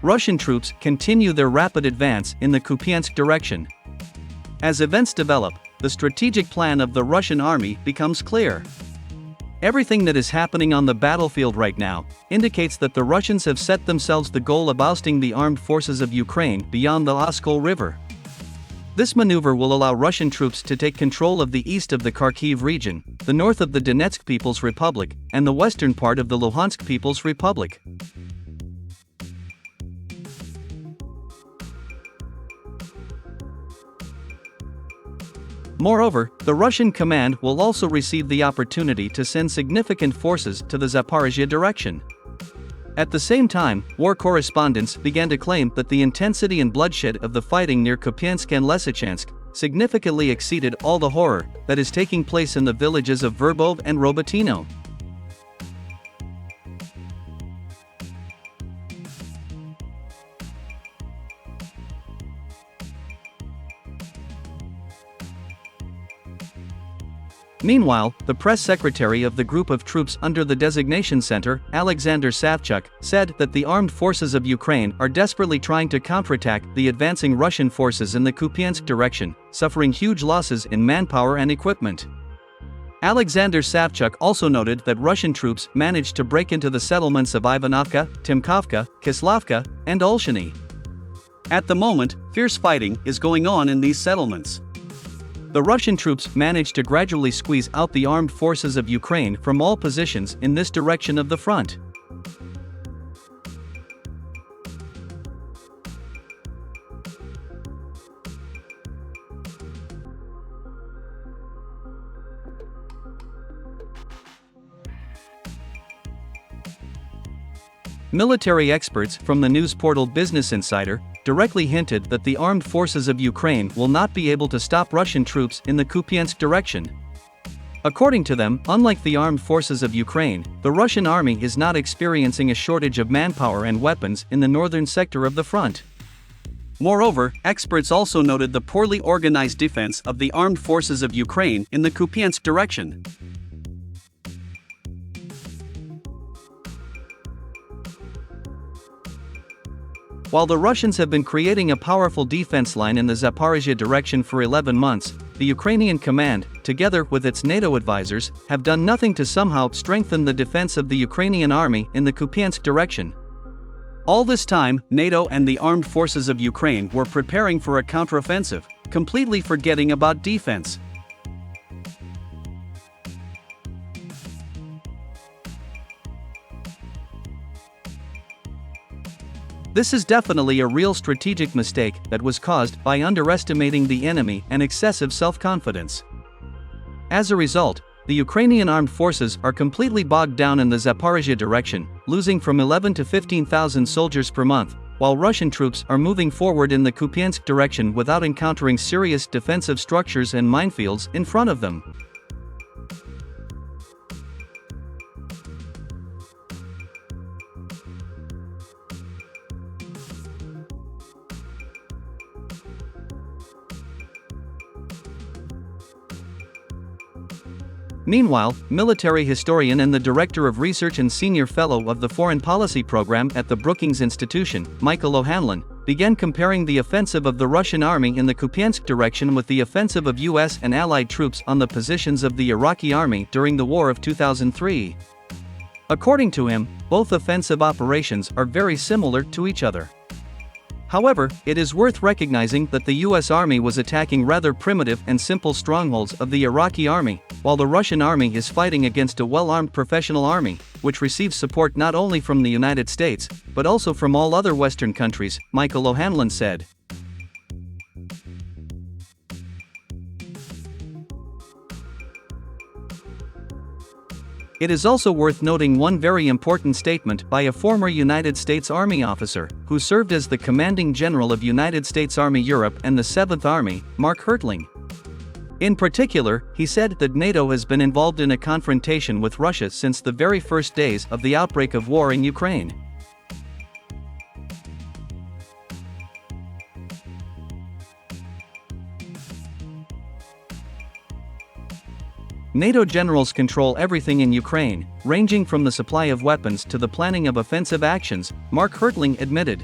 Russian troops continue their rapid advance in the Kupiansk direction. As events develop, the strategic plan of the Russian army becomes clear. Everything that is happening on the battlefield right now indicates that the Russians have set themselves the goal of ousting the armed forces of Ukraine beyond the Oskol River. This maneuver will allow Russian troops to take control of the east of the Kharkiv region, the north of the Donetsk People's Republic, and the western part of the Luhansk People's Republic. Moreover, the Russian command will also receive the opportunity to send significant forces to the Zaporizhia direction. At the same time, war correspondents began to claim that the intensity and bloodshed of the fighting near Kupiansk and Lysychansk significantly exceeded all the horror that is taking place in the villages of Verbov and Robotino. Meanwhile, the press secretary of the group of troops under the designation center, Alexander Savchuk, said that the armed forces of Ukraine are desperately trying to counterattack the advancing Russian forces in the Kupiansk direction, suffering huge losses in manpower and equipment. Alexander Savchuk also noted that Russian troops managed to break into the settlements of Ivanovka, Timkovka, Kislavka, and Olshiny. At the moment, fierce fighting is going on in these settlements. The Russian troops managed to gradually squeeze out the armed forces of Ukraine from all positions in this direction of the front. Military experts from the news portal Business Insider directly hinted that the armed forces of Ukraine will not be able to stop Russian troops in the Kupiansk direction. According to them, unlike the armed forces of Ukraine, the Russian army is not experiencing a shortage of manpower and weapons in the northern sector of the front. Moreover, experts also noted the poorly organized defense of the armed forces of Ukraine in the Kupiansk direction. While the Russians have been creating a powerful defense line in the Zaporizhia direction for 11 months, the Ukrainian command, together with its NATO advisors, have done nothing to somehow strengthen the defense of the Ukrainian army in the Kupiansk direction. All this time, NATO and the armed forces of Ukraine were preparing for a counteroffensive, completely forgetting about defense. This is definitely a real strategic mistake that was caused by underestimating the enemy and excessive self-confidence. As a result, the Ukrainian armed forces are completely bogged down in the Zaporizhia direction, losing from 11 to 15,000 soldiers per month, while Russian troops are moving forward in the Kupiansk direction without encountering serious defensive structures and minefields in front of them. Meanwhile, military historian and the director of research and senior fellow of the foreign policy program at the Brookings Institution, Michael O'Hanlon, began comparing the offensive of the Russian army in the Kupiansk direction with the offensive of US and allied troops on the positions of the Iraqi army during the War of 2003. According to him, both offensive operations are very similar to each other. However, it is worth recognizing that the US Army was attacking rather primitive and simple strongholds of the Iraqi army, while the Russian army is fighting against a well-armed professional army, which receives support not only from the United States, but also from all other Western countries, Michael O'Hanlon said. It is also worth noting one very important statement by a former United States Army officer, who served as the commanding general of United States Army Europe and the 7th Army, Mark Hertling. In particular, he said that NATO has been involved in a confrontation with Russia since the very first days of the outbreak of war in Ukraine. NATO generals control everything in Ukraine, ranging from the supply of weapons to the planning of offensive actions, Mark Hertling admitted.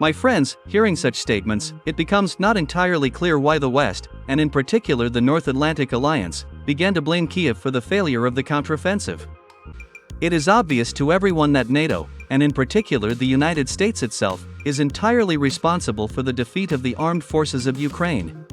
My friends, hearing such statements, it becomes not entirely clear why the West, and in particular the North Atlantic Alliance, began to blame Kiev for the failure of the counteroffensive. It is obvious to everyone that NATO, and in particular the United States itself, is entirely responsible for the defeat of the armed forces of Ukraine.